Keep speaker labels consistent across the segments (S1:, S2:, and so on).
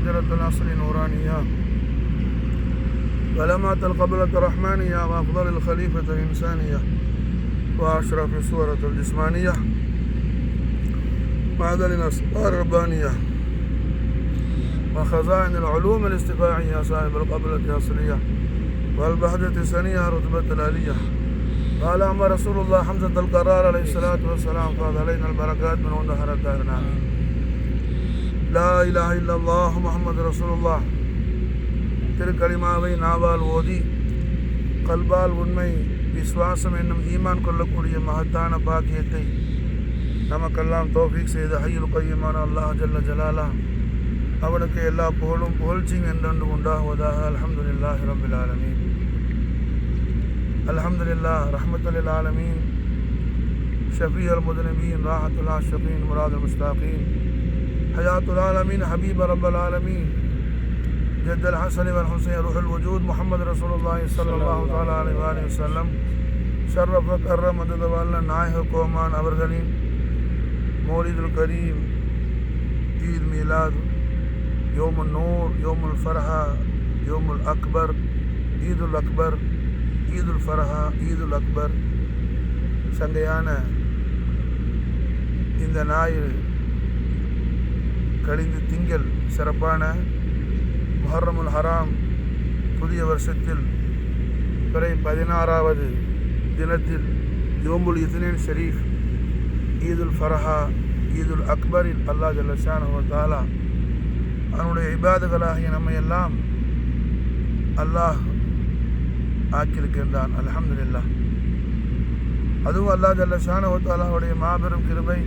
S1: شجرة الأصل نورانية ولمعة القبلة رحمانية وأفضل الخليفة إنسانية وأشرف الصورة الجسمانية معدن الأسرار الربانية وخزائن العلوم الاستفاعية صاحب القبلة الأصلية والبهجة السنية رتبة العلية قال أما رسول الله حمزة القرار عليه الصلاة والسلام قال علينا البركات من ظهر دارنا لا إله إلا الله محمد رسول الله திருக்கலிமாவை நாவால் ஓதி கல்பால் உண்மை விசுவாசம் என்னும் ஈமான் கொள்ளக்கூடிய மகத்தான பாக்கியத்தை நமக்கெல்லாம் தௌஃபீக் செய்த ஹய்யுல் கய்யூமான அல்லாஹ் ஜல்ல ஜலாலா அவனுக்கு எல்லா புகழும் புகழ்ச்சியும் என்றென்று உண்டாகுவதாக. அல்ஹம்துலில்லாஹி ரப்பில் ஆலமீன். அல்ஹம்துலில்லாஹ் ரஹ்மத்துல் ஆலமீன் ஷஃபீஉல் முذنبين ராஹத்துல் ஆஷிகீன் முராதுல் முஸ்தாகீன் ஹயாத்துல் ஆலமீன் ஹபீப் ரப்பல் ஆலமீன் جد الحسن والحسين روح الوجود محمد رسول الله صلى الله عليه وآله وسلم شرف وكرم مدد நாயக கோமான் அவர்களின் மௌலிதுல் கரீம் ஈத் மீலாத் யோமுல் நூர் யோமுல் ஃபர்ஹா யோமுல் அக்பர் ஈதுல் அக்பர் ஈதுல் ஃபர்ஹா ஈதுல் அக்பர் சங்கையான இந்த ஞாயிறு கழிந்து திங்கள் சிறப்பான முஹர்ரமுல் ஹராம் புதிய வருஷத்தில் பிறை 16வது தினத்தில் யோமுல் இத்னீன் ஷரீஃப் ஈதுல் ஃபர்ஹா ஈதுல் அக்பரில் அல்லாஹ் ஜல்ல ஷானஹு வ தஆலா அவனுடைய இபாதுகளாகிய நம்மை எல்லாம் அல்லாஹ் ஆக்கியிருக்கின்றான். அல்ஹம்துலில்லாஹ். அதுவும் அல்லாஹ் ஜல்ல ஷானஹு வ தஆலாவுடைய மாபெரும் கிருபை.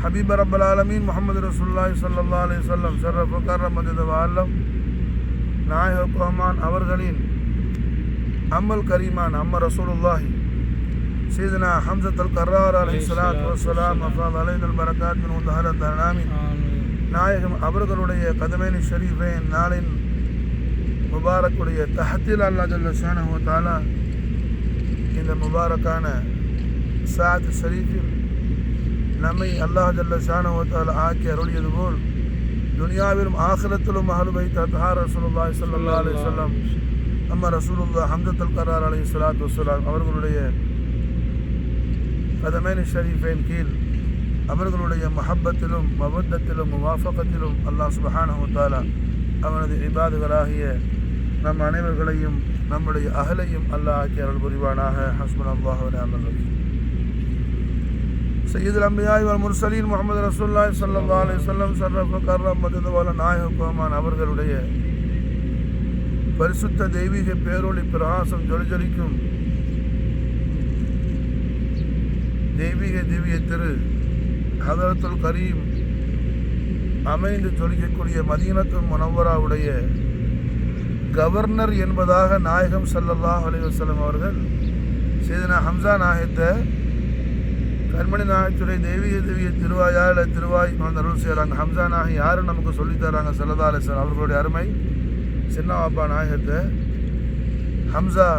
S1: ஹபீப் ரப்பல் ஆலமீன் முஹம்மது ரசூலுல்லாஹி ஸல்லல்லாஹு அலைஹி வஸல்லம் ஷரஃப் கர்ரம் மதத வஅல்லம் நாயக கோமான் அவர்களின் அம்மல் கரீமான் அம்ம ரசூலுல்லாஹி சையதுனா ஹம்ஸத்துல் கர்ரார் அலைஹிஸ்ஸலாத்து வஸ்ஸலாம் அஃபாத் அலைஹில் பரக்காத் மின் உதஹரத் தனாமி நாயகம் அவர்களுடைய கதமைனி ஷரீஃபைன் நாளின் முபாரக்குடைய தஹத்தில் அல்லாஹ் ஜல்ல ஷானஹு வ தஆலா இந்த முபாரக்கான சாத் ஷரீஃபில் நம்மை அல்லாஹ் ஜல்ல ஷானஹு வ தஆலா ஆக்கி அருளியது போல் துனியாவிலும் ஆখিরাத்திலும் அஹ்லுல் பைத் அத்ஹார் ரசூலுல்லாஹி ஸல்லல்லாஹு அலைஹி வஸல்லம் அம்மா ரசூலுல்லாஹ் ஹம்ஸத்துல் கர்ரார் அலைஹிஸ்ஸலாத்து வஸ்ஸலாம் அவர்களுடைய கதமைனி ஷரீஃபைன் கீழ் அவர்களுடைய மஹப்பத்திலும் மவத்தத்திலும் முவாஃபகத்திலும் அல்லாஹ் சுப்ஹானஹு வ தஆலா அவனது இபாதுகளாகிய நம் அனைவர்களையும் நம்முடைய அஹலையும் அல்லாஹ் ஆக்கி அருள் புரிவானாக. ஹஸ்புனல்லாஹு வ நிஅமல் வக்கீல். சையதுல் அம்பியா வல் முர்சலீன் முஹம்மது ரசூலுல்லாஹி ஸல்லல்லாஹு அலைஹி வஸல்லம் ஷரஃப் கர்ரம் மதத வல நாயக கோமான் அவர்களுடைய பரிசுத்த தெய்வீக பேரொளி பிரகாசம் ஜொலிஜொலிக்கும் தெய்வீக திவ்ய திரு ஹதரத்துல் கரீம் அமைந்து ஜொலிக்கக்கூடிய மதீனத்துல் முனவ்வராவுடைய கவர்னர் என்பதாக நாயகம் ஸல்லல்லாஹு அலைஹி வஸல்லம் அவர்கள் சையதுனா ஹம்ஸா நாயகத்தை கண்மணி நாயகத்துடைய தெய்வீக திவ்ய திருவாயால் திருவாய் அருள் செய்கிறாங்க. ஹம்ஸா நாயகம் யாரும் நமக்கு சொல்லித்தராங்க ஸல்லல்லாஹு அலைஹி வஸல்லம் அவர்களுடைய அருமை சின்ன பாப்பா நாயகத்தை ஹம்ஸா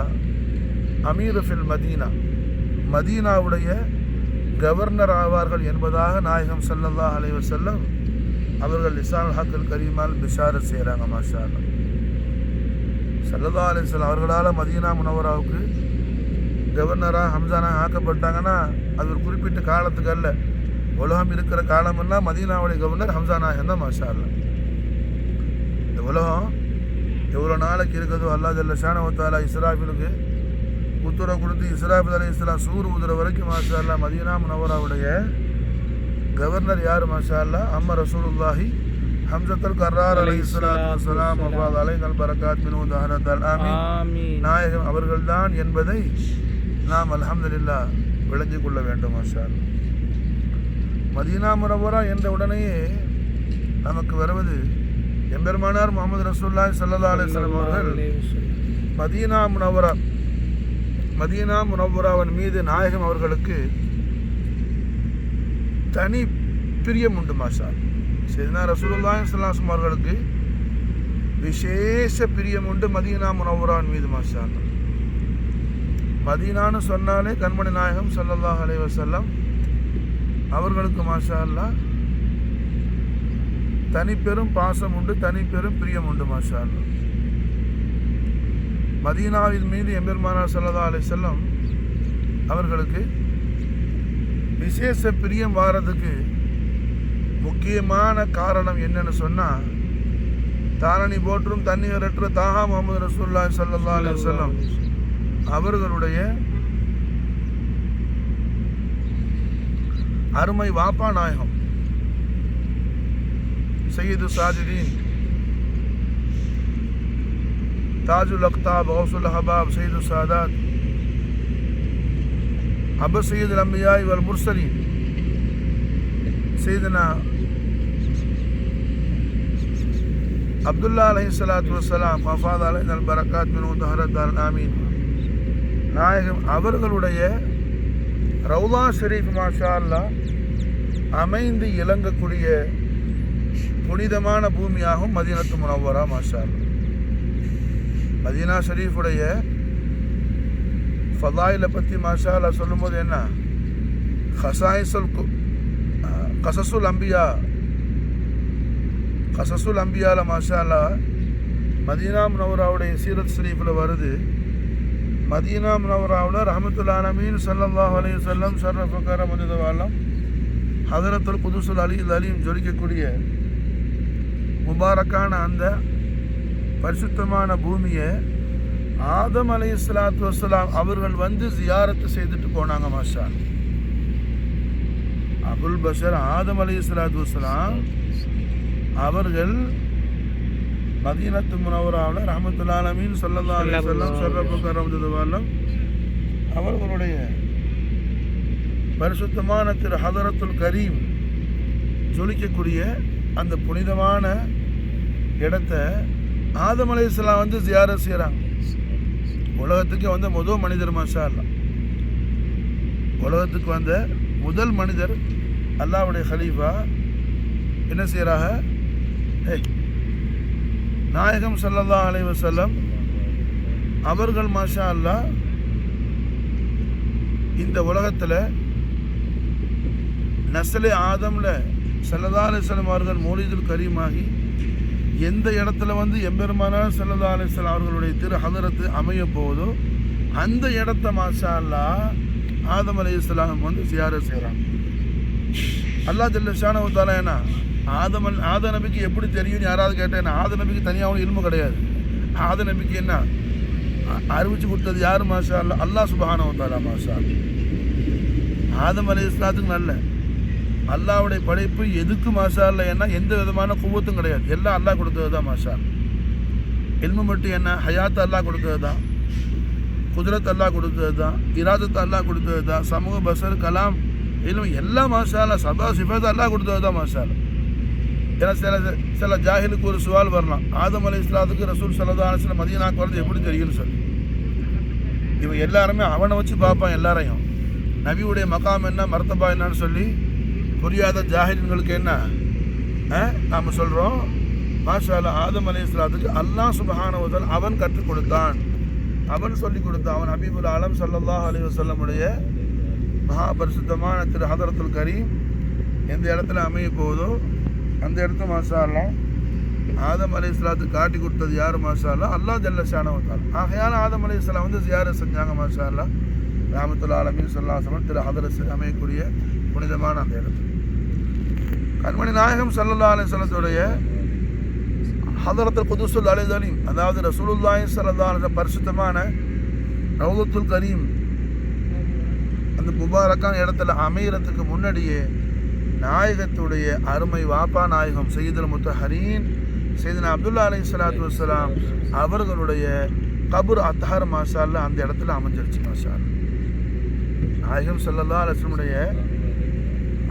S1: அமீர் ஃபில் மதீனா மதீனாவுடைய கவர்னர் ஆவார்கள் என்பதாக நாயகம் ஸல்லல்லாஹு அலைஹி வஸல்லம் அவர்கள் லிசானுல் ஹக்குல் கரீமால் பிஷாரத் செய்கிறாங்க. மாஷா அல்லாஹ். ஸல்லல்லாஹு அலைஹி வஸல்லம் அவர்களால் மதீனா முனவராவுக்கு கவர்னராக ஹம்ஸானா ஆக்கப்பட்டாங்கன்னா அது ஒரு குறிப்பிட்ட காலத்துக்கு அல்ல, உலகம் இருக்கிற காலம்னா மதீனாவுடைய கவர்னர் ஹம்ஸா நாயகம் தான். மாஷா அல்லாஹ். இந்த உலகம் எவ்வளோ நாளைக்கு இருக்குதோ அல்லாஹ் ஜல்ல ஷானஹு வ தஆலா இஸ்ராஃபிலுக்கு உத்தரவு கொடுத்து இஸ்ராஃபில் அலைஹிஸ்ஸலாம் சூர் ஊதுற வரைக்கும் மாஷா அல்லாஹ் மதீனா முனவராவுடைய கவர்னர் யார்? மாஷா அல்லாஹ் அம்ம ரசூலுல்லாஹி ஹம்ஸத்துல் கர்ரார் அலைஹிஸ்ஸலாத்து வஸ்ஸலாம் அஃபாத் அலைஹில் பரக்காத் மின் உதஹரத் ஆமீன் நாயகம் அவர்கள்தான் என்பதை நாம் அல்ஹம்துலில்லாஹ் விளங்கிக் கொள்ள வேண்டும். மாஷா அல்லாஹ். மதீனா முனவ்வரா என்ற உடனேயே நமக்கு வருவது எம்பெருமானார் முஹம்மது ரசூலுல்லாஹி ஸல்லல்லாஹு அலைஹி வஸல்லம் அவர்கள் மதீனா முனவ்வராவின் மீது நாயகம் அவர்களுக்கு தனி பிரியம் உண்டு. மாஷா அல்லாஹ். சையதுனா ரசூலுல்லாஹி ஸல்லல்லாஹு அலைஹி வஸல்லம் அவர்களுக்கு விசேஷ பிரியம் உண்டு மதீனா முனவ்வராவின் மீது. மாஷா அல்லாஹ். மதீனான்னு சொன்னாலே கண்மணி நாயகம் ஸல்லல்லாஹு அலைஹி வஸல்லம் அவர்களுக்கு மாஷா அல்லாஹ் தனிப்பெரும் பாசம் உண்டு, தனிப்பெரும் பிரியம் உண்டு. மாஷா அல்லாஹ். மதீனாவின் மீது எம்பெருமானார் ஸல்லல்லாஹு அலைஹி வஸல்லம் அவர்களுக்கு விசேஷ பிரியம் வாரதுக்கு முக்கியமான காரணம் என்னன்னு சொன்னால், தாரணி போற்றும் தண்ணீரற்ற தாஹா முஹம்மது ரசூலுல்லாஹி ஸல்லல்லாஹு அலைஹி வஸல்லம் அவர்களுடைய அருமை வாப்பா நாயகம் சையீது சாஜிதீன் தாஜுல் அக்தாப் கௌசுல் அஹபாப் சையீது சாதாத் அபு சையீதுல் அம்பியா வல் முர்சலீன் சையதுனா அப்துல்லா அலைஹிஸ்ஸலாத்து வஸ்ஸலாம் வஃபாத் அலைஹில் பரக்காத் மின் முத்தஹரத் ஆமீன் நாயகம் அவர்களுடைய ரவுலா ஷரீஃப் மாஷா அல்லாஹ் அமைந்து இலங்கக்கூடிய புனிதமான பூமியாகும் மதீனத்து முனவ்வரா. மாஷா அல்லாஹ். மதீனா ஷரீஃபுடைய ஃபதாயிலை பற்றி மாஷா அல்லாஹ் சொல்லும்போது என்ன, கசசுல் அம்பியாவில் மாஷா அல்லாஹ் மதீனா முனவ்வராவுடைய சீரத் ஷரீஃபில் வருது. மதீனா முனவ்வராவில் ரஹ்மத்துல் ஆலமீன் ஸல்லல்லாஹு அலைஹி வஸல்லம் ஷர்ரஃப கரம மஜ்தவாலம் ஹதரத்துல் குதுஸுல் அலீம் ஜொலிக்கக்கூடிய முபாரக்கான அந்த பரிசுத்தமான பூமியை ஆதம் அலைஹிஸ்ஸலாத்து வஸ்ஸலாம் அவர்கள் வந்து ஜியாரத்து செய்துட்டு போனாங்க. மாஷா அபுல் பஷர் ஆதம் அலைஹிஸ்ஸலாத்து வஸ்ஸலாம் அவர்கள் மதீனத்து முனவ்வராவில் ரஹ்மத்துல் ஆலமீன் ஸல்லல்லாஹு அலைஹி வஸல்லம் ஷர்ரஃப கரம மஜ்தவாலம் அவர்களுடைய பரிசுத்தமான திரு ஹதரத்துல் கரீம் ஜொலிக்கக்கூடிய அந்த புனிதமான இடத்த ஆதம் அலைஹிஸ்ஸலாம் வந்து ஜியாரத் செய்கிறாங்க. உலகத்துக்கு வந்த முதல் மனிதர். மாஷா அல்லாஹ். உலகத்துக்கு வந்த முதல் மனிதர் அல்லாஹ்வுடைய ஹலீஃபா என்ன செய்கிறாங்க, நாயகம் ஸல்லல்லாஹு அலைஹி வஸல்லம் அவர்கள் மாஷா அல்லாஹ் இந்த உலகத்தில் நஸ்லே ஆதம்ல ஸல்லல்லாஹு அலைஹி வஸல்லம் அவர்கள் மௌலிதுல் கரீமாகி எந்த இடத்துல வந்து எம்பெருமானார் ஸல்லல்லாஹு அலைஹி வஸல்லம் அவர்களுடைய திரு ஹதரத்து அமைய போகுதோ அந்த இடத்த மாஷா அல்லாஹ் ஆதம் அலைஹிஸ்ஸலாம் வந்து ஜியாரத் செய்கிறாங்க. அல்லாஹ் ஜல்ல ஷானஹு தஆலா என்ன ஆத நபிக்கு எப்படி தெரியும்னு யாராவது கேட்டேன், ஆத நபிக்கு தனியாக இல்மு கிடையாது. ஆத நபிக்கு என்ன அறிவிச்சு கொடுத்தது யார்? மாஷா அல்லாஹ் அல்லாஹ் சுப்ஹானஹு வ தஆலா. மாஷா ஆதம் அலைஹிஸ்ஸலாத்துக்கு நல்ல அல்லாஹ்வுடைய படைப்பு எதுக்கு மாஷா அல்லாஹ் என்ன எந்த விதமான குவத்தும் கிடையாது, எல்லாம் அல்லாஹ் கொடுத்தது தான். மாஷா இல்மு மட்டும் என்ன, ஹயாத் அல்லாஹ் கொடுத்தது தான், குதிரத் அல்லாஹ் கொடுத்தது தான், இராதத் அல்லாஹ் கொடுத்தது தான், சமூக பசர் கலாம் இல்மு எல்லாம் மாஷா அல்லாஹ் சபா சிஃபத் அல்லாஹ் கொடுத்தது தான். மாஷா அல்லாஹ். ஏன்னா சில ஜாஹிலுக்கு ஒரு சுவால் வரலாம், ஆதம் அலைஹிஸ்ஸலாத்துக்கு ரசூல் ஸல்லல்லாஹு அலைஹி வஸல்லம் மதீனாக்கு வரது எப்படி தெரியும்னு சொல்லி. இவன் எல்லாருமே அவனை வச்சு பார்ப்பான். எல்லாரையும் நபியுடைய மகாம் என்ன மர்த்தபா என்னன்னு சொல்லி புரியாத ஜாஹில்களுக்கு என்ன நாம் சொல்கிறோம். மாஷா அல்லாஹ் ஆதம் அலைஹிஸ்ஸலாத்துக்கு அல்லாஹ் சுப்ஹானஹு வ தஆலா அவன் கற்றுக் கொடுத்தான், அவன் சொல்லிக் கொடுத்தான். அவன் ஹபீபுல் ஆலம் ஸல்லல்லாஹு அலைஹி வஸல்லமுடைய மகா பரிசுத்தமான திரு ஹதரத்துல் கரீம் எந்த இடத்துல அமைய போகுதோ அந்த இடத்த மாஷா அல்லாஹ் ஆதம் அலைஹிஸ்ஸலாத்துக்கு காட்டி கொடுத்தது யார்? மாஷா அல்லாஹ் அல்லாஹ் ஜல்ல ஷானஹு வ தஆலா. ஆகையால ஆதம் அலைஹிஸ்ஸலாம் வந்து ஜியாரத் செஞ்சாங்க. மாஷா அல்லாஹ் ரஹ்மத்துல் ஆலமீன் ஸல்லல்லாஹு அலைஹி வஸல்லம் திரு ஹதரத் அமையக்கூடிய புனிதமான அந்த இடத்துல கண்மணி நாயகம் ஸல்லல்லாஹு அலைஹி வஸல்லத்துடைய ஹதரத்துல் குதுஸுல் அலீம் அதாவது ரசூலுல்லாஹி ஸல்லல்லாஹு அலைஹி வஸல்லம் பரிசுத்தமான ரவுலத்துல் கரீம் அந்த முபாரக்கான இடத்துல அமையறதுக்கு முன்னாடியே நாயகத்துடைய அருமை வாப்பா நாயகம் சையதுல் முத்தஹரீன் சையதுனா அப்துல்லா அலைஹிஸ்ஸலாத்து வஸ்ஸலாம் அவர்களுடைய கபர் அத்ஹர் மாஷா அல்லாஹ் அந்த இடத்துல அமைஞ்சிருச்சு. மாஷா அல்லாஹ். நாயகம் ஸல்லல்லாஹு அலைஹி வஸல்லமுடைய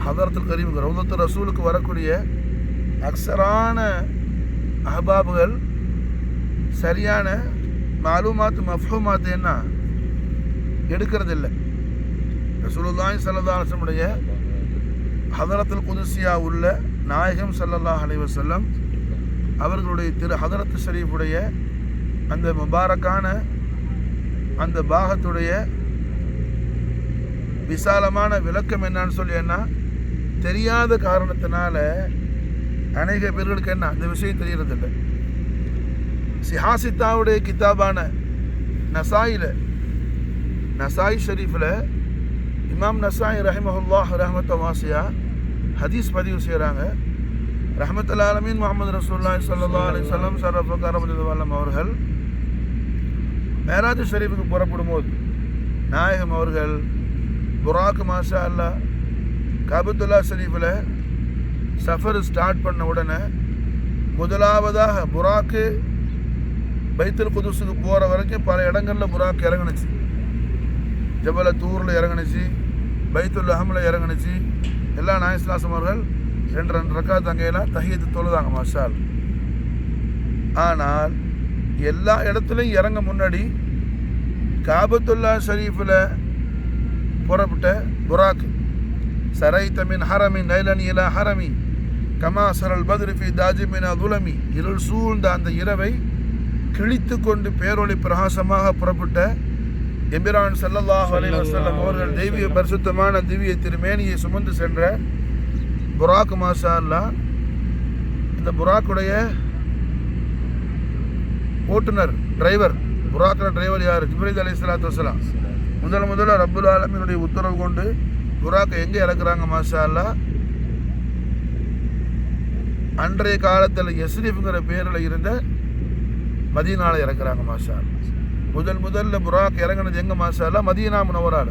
S1: ஹதரத்துல் கரீம் ரவுலத்து ரசூலுக்கு வரக்கூடிய அக்ஸரான அஹ்பாபுகள் சரியான மாலூமாத் மஃஹூமாத் என்ன எடுக்கிறதில்லை. ரசூலுல்லாஹி ஸல்லல்லாஹு அலைஹி வஸல்லமுடைய ஹதரத்துல் குதுஸியா உள்ள நாயகம் ஸல்லல்லாஹு அலைஹி வஸல்லம் அவர்களுடைய திரு ஹதரத்து ஷரீஃபுடைய அந்த முபாரக்கான அந்த பாகத்துடைய விசாலமான விளக்கம் என்னன்னு சொல்லி என்ன தெரியாத காரணத்தினால அநேக பேர்களுக்கு என்ன அந்த விஷயம் தெரியறதில்லை. சிஹாசித்தாவுடைய கிதாபான நசாய் ஷரீஃபில் இமாம் நசாய் ரஹிமஹுல்லாஹ் ரஹமத்த வாசியா ஹதீஸ் பதிவு செய்கிறாங்க. ரஹமத்துல் ஆலமீன் முஹம்மது ரசூலுல்லாஹி ஸல்லல்லாஹு அலைஹி வஸல்லம் ஸல்லல்லாஹு அவர்கள் மேராஜ் ஷரீஃபுக்கு புறப்படும் போது நாயகம் அவர்கள் புராக் மாஷா அல்லா காபத்துல்லா ஷரீஃபில் சஃபர் ஸ்டார்ட் பண்ண உடனே முதலாவதாக புராக்கு பைத்துல் குதுஸுக்கு போகிற வரைக்கும் பல இடங்களில் புராக் இறங்குனுச்சு. ஜபல தூரில் இறங்குனுச்சு, பைத்துல் அஹமில் இறங்குனுச்சு. எல்லா நாயஸ்லாசம் அவர்கள் 2 ரக்காத் அங்கெல்லாம் தஹியத்து தொழுதாங்க மாஷால். ஆனால் எல்லா இடத்துலையும் இறங்க முன்னாடி காபத்துல்லா ஷரீஃபில் புறப்பட்ட புராக் சரை தமின் ஹரமி நைலன் இலா ஹரமி கமா சரல் பத்ரிஃபி தாஜிமினா துலமி இருள் சூழ்ந்த அந்த இரவை கிழித்து கொண்டு பேரொளி பிரகாசமாக புறப்பட்ட எம்பிரான் ஸல்லல்லாஹு அலைஹி வஸல்லம் அவர்கள் தெய்வீக பரிசுத்தமான திவ்ய திருமேனியை சுமந்து சென்ற புராக் மாஷா அல்லாஹ். இந்த புராக்குடைய ஓட்டுநர் டிரைவர், புராக்கிற டிரைவர் யார்? ஜிப்ரீல் அலைஹிஸ்ஸலாத்து வஸலாம். முதல்ல ரப்புல் ஆலமீனுடைய உத்தரவு கொண்டு புராக்கை எங்கே இறக்குறாங்க மாஷா அல்லாஹ்? அன்றைய காலத்தில் யஸ்ரிஃப்ங்கிற பேரில் இருந்த மதீனால இறக்குறாங்க மாஷா அல்லாஹ். முதல்ல புராக் இறங்கினது எங்கே மாஷா அல்லாஹ்? மதீனா முனவரால.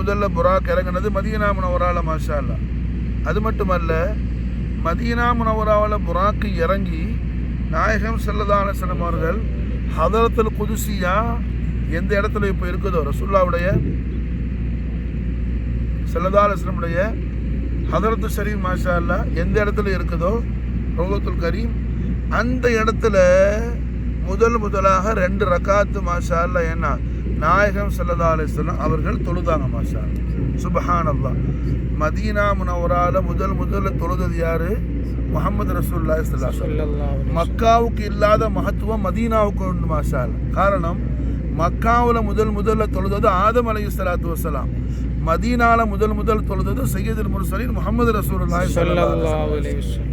S1: முதல்ல புராக் இறங்கினது மதீனா முனவரால மாஷா அல்லாஹ். அது மட்டுமல்ல, மதீனா முனவராவில் புராக்கு இறங்கி நாயகம் ஸல்லல்லாஹு அலைஹி வஸல்லம் அவர்கள் ஹதரத்துல் குதுஸியா எந்த இடத்துல இப்போ இருக்குதோ ரசூலுல்லாஹ்வுடைய ஸல்லல்லாஹு அலைஹி வஸல்லமுடைய ஹதரத்து ஷரீஃப் மாஷா அல்லாஹ் எந்த இடத்துல இருக்குதோ ரௌதத்துல் கரீம், அந்த இடத்துல முதலாக 2 ரக்காத்து மாஷா அல்லாஹ் என்ன நாயகம் ஸல்லல்லாஹு அலைஹி வஸல்லம் அவர்கள் தொழுதாங்க மாஷா அல்லாஹ். சுப்ஹானல்லாஹ். மதீனா முனவரால முதல்ல தொழுதது யாரு? முஹம்மது ரசூலுல்லாஹி ஸல்லல்லாஹு அலைஹி வஸல்லம். மக்காவுக்கு இல்லாத மகத்துவம் மதீனாவுக்கு உண்டு மாஷா அல்லாஹ். காரணம், மக்காவில் முதல்ல தொழுதது ஆதம் அலைஹிஸ்ஸலாத்து வஸலாம். மதீனால முதல் தொழுதது சையதுல் முர்சலீன் முஹம்மது ரசூலுல்லாஹி ஸல்லல்லாஹு அலைஹி வஸல்லம்.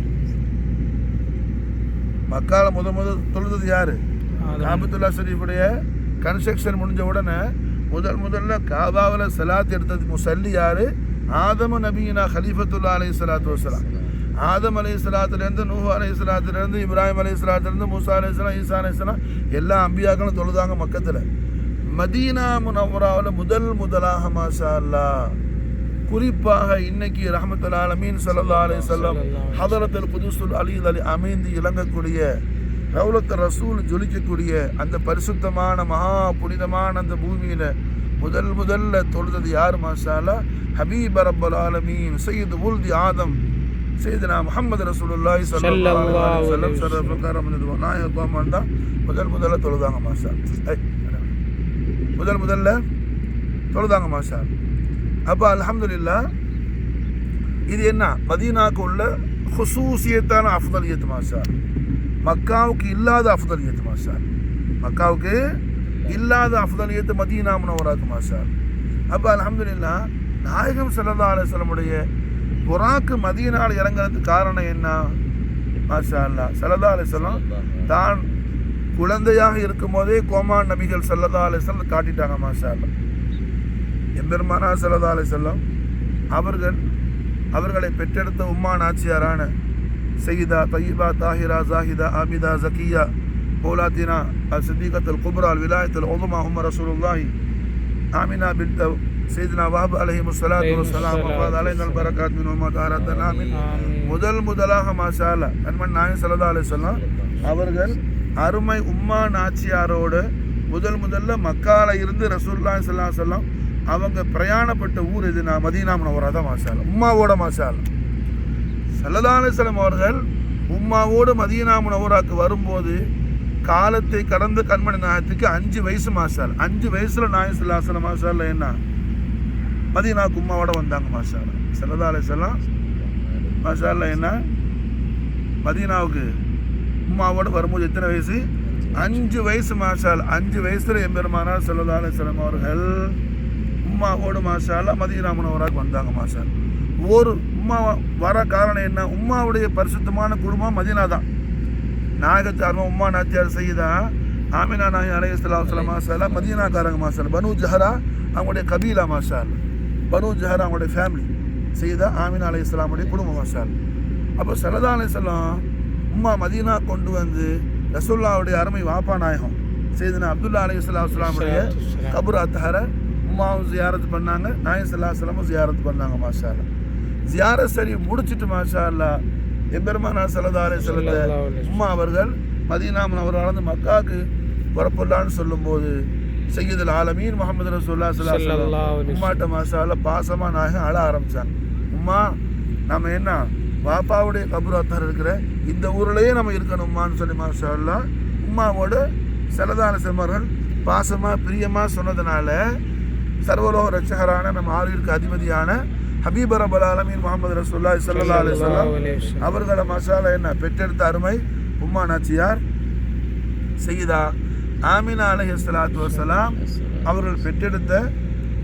S1: மக்கால முதல் தொழுதது யாரு? காபத்துல்லா ஷரீஃபுடைய கன்ஸ்ட்ரக்ஷன் முடிஞ்ச உடனே முதல்ல காபாவில் சலாத் எடுத்தது முசல்லி யாரு? ஆதம நபியினா ஹலீஃபத்துல்லா அலைஹிஸ்ஸலாத்து வஸலாம். ஆதம் அலைஹிஸ்ஸலாத்துலேருந்து நூஹ் அலைஹிஸ்ஸலாத்துலேருந்து இப்ராஹிம் அலைஹிஸ்ஸலாத்துலேருந்து மூசா அலைஹிஸ்ஸலாம் ஈசா அலைஹிஸ்ஸலாம் எல்லா அம்பியாக்களும் தொழுதாங்க மக்கத்தில். மதீனா முனவராவில் முதலாக மாஷா அல்லாஹ் குறிப்பாக இன்னைக்கு ரஹ்மத்துல் ஆலமீன் ஸல்லல்லாஹு அலைஹி வஸல்லம் ஹதரத்துல் குதுஸுல் அலி அமைந்து இலங்கக்கூடிய ரௌலத்து ரசூல் ஜொலிக்கக்கூடிய அந்த பரிசுத்தமான மகா புனிதமான அந்த பூமியில் முதல்ல தொழுதது யார் மாஷா அல்லாஹ்? ஹபீப் ரப்பல் ஆலமீன் சையது உல்தி ஆதம் சையதுனா முஹம்மது ரசூலுல்லாஹி ஸல்லல்லாஹு அலைஹி வஸல்லம் சர்வகாரமது நாயகம் தான் முதல்ல தொழுதாங்க மாஷா முதல்ல தொழுதாங்க மாஷா. அப்போ அல்ஹம்துலில்லாஹ், இது என்ன? மதீனாவுக்கு உள்ள ஹுசூசியத்தான அஃதலியத் மாஷா. மக்காவுக்கு இல்லாத அஃதலியத் மாஷா. மக்காவுக்கு இல்லாத அஃதலியத் மதீனா முனவராக்கு மாஷா. அப்போ அல்ஹம்துலில்லாஹ், நாயகம் ஸல்லல்லாஹு அலைஹி வஸல்லமுடைய புராக்கு மதீனாவில் இறங்குறதுக்கு காரணம் என்ன மாஷா அல்லாஹ்? ஸல்லல்லாஹு அலைஹி வஸல்லம் தான் குழந்தையாக இருக்கும் போதே கோமான் நபிகள் ஸல்லல்லாஹு அலைஹி வஸல்லம் காட்டிட்டாங்க மாஷா அல்லாஹ். எம்பெருமானா ஸல்லல்லாஹு அலைஹி வஸல்லம் அவர்களை பெற்றெடுத்த உம்மா நாச்சியாரான சையீதா தய்யிபா தாஹிரா ஜாஹிதா ஆபிதா ஜக்கியா மௌலாத்தினா சித்திகத்துல் குப்ரா விலாயத்துல் உதுமா உம்ம ரசூலுல்லாஹி ஆமினா பின்த் சையதுனா வஹப் அலைஹிஸ்ஸலாத்து வஸ்ஸலாம் வஃபாத் அலைஹில் பரக்காத் மின் உம்மா தாரத்தன் ஆமீன். முதலாக மாஷா அல்லாஹ் கண்மன் நாயகம் ஸல்லல்லாஹு அலைஹி வஸல்லம் அவர்கள் அருமை உம்மா நாச்சியாரோடு முதல்ல மக்கால இருந்து ரசூலுல்லாஹி ஸல்லல்லாஹு அலைஹி வஸல்லம் அவங்க பிரயாணப்பட்ட ஊர் எதுனா மதீனா முனவரா தான் மாஷா அல்லாஹ். உம்மாவோட மாஷா அல்லாஹ் ஸல்லல்லாஹு அலைஹி வஸல்லம் அவர்கள் உம்மாவோடு மதீனா முனவராக்கு வரும்போது காலத்தை கடந்த கண்மணி நாயகத்துக்கு 5 வயசு மாஷா அல்லாஹ். 5 வயசுல நாயகம் ஸல்லல்லாஹு அலைஹி வஸல்லம் மாஷா அல்லாஹ் என்ன மதீனாவுக்கு உம்மாவோட வந்தாங்க மாஷா அல்லாஹ். ஸல்லல்லாஹு அலைஹி வஸல்லம் மாஷா அல்லாஹ் என்ன மதீனாவுக்கு உம்மாவோட வரும்போது எத்தனை வயசு? 5 வயசு மாஷா அல்லாஹ். 5 வயசுல எம்பெருமானார் ஸல்லல்லாஹு அலைஹி வஸல்லம் அவர்கள் உம்மாவோடு மாஷா அல்லாஹ் மதீனா முனவராக்கு வந்தாங்க மாஷா அல்லாஹ். ஒரு உம்மா வர காரணம் என்ன? உம்மாவுடைய பரிசுத்தமான குடும்பம் மதீனா தான். நாயகத்தார் உம்மா நாச்சியார் செய்தா ஆமினா நாயகி அலைஹிஸ்ஸலாம் மாஷா மதீனாக்காரங்க மாஷா. பனு ஜஹரா அவங்களுடைய கபீலா மாஷா. பனு ஜஹரா அவங்களுடைய ஃபேமிலி. செய்தா ஆமினா அலைஹிஸ்ஸலாமுடைய குடும்பம் மாஷா. அப்போ ஸல்லல்லாஹு அலைஹி வஸல்லம் உம்மா மதீனா கொண்டு வந்து ரசூலுல்லாஹ்வுடைய அருமை வாப்பா நாயகம் செய்தனா அப்துல்லா அலைஹிஸ்ஸலாமுடைய கபர் அத்ஹர உம்மாவும் ஜியாரத் பண்ணாங்க, நாயகம் ஸல்லல்லாஹு அலைஹி வஸல்லம் ஜியாரத் பண்ணாங்க மாஷா அல்லாஹ். ஜியாரத் சரி முடிச்சிட்டு மாஷா அல்லாஹ் எம்பெருமானார் ஸல்லல்லாஹு அலைஹி வஸல்லம் உம்மா அவர்கள் மதீனா முனவ்வராவிலிருந்து மக்காவுக்கு புறப்படலான்னு சொல்லும்போது சையதுல் ஆலமீன் முஹம்மது ரசூலுல்லாஹி ஸல்லல்லாஹு அலைஹி வஸல்லம் உம்மாட்ட மாஷா அல்லாஹ் பாசமாக நாயகம் அழ ஆரம்பித்தாங்க. உம்மா நம்ம என்ன பாப்பாவுடைய கபர் அத்தார் இருக்கிற இந்த ஊர்லேயே நம்ம இருக்கணும்மான்னு சொல்லி மாஷா அல்லாஹ் உம்மாவோட ஸல்லல்லாஹு அலைஹி வஸல்லம் பாசமாக பிரியமாக சொன்னதுனால சர்வலோக ரட்சகரான நம்ம ஆளுக்கு அதிபதியான ஹபீப் ரப்பல் ஆலமீன் முஹம்மது ரசூலுல்லாஹி ஸல்லல்லாஹு அலைஹி வஸல்லம் அவர்களை மாஷா அல்லாஹ் என்ன பெற்றெடுத்த அருமை உம்மா நாச்சியார் சையதா ஆமினா அலைஹிஸ்ஸலாத்து வஸ்ஸலாம் அவர்கள் பெற்றெடுத்த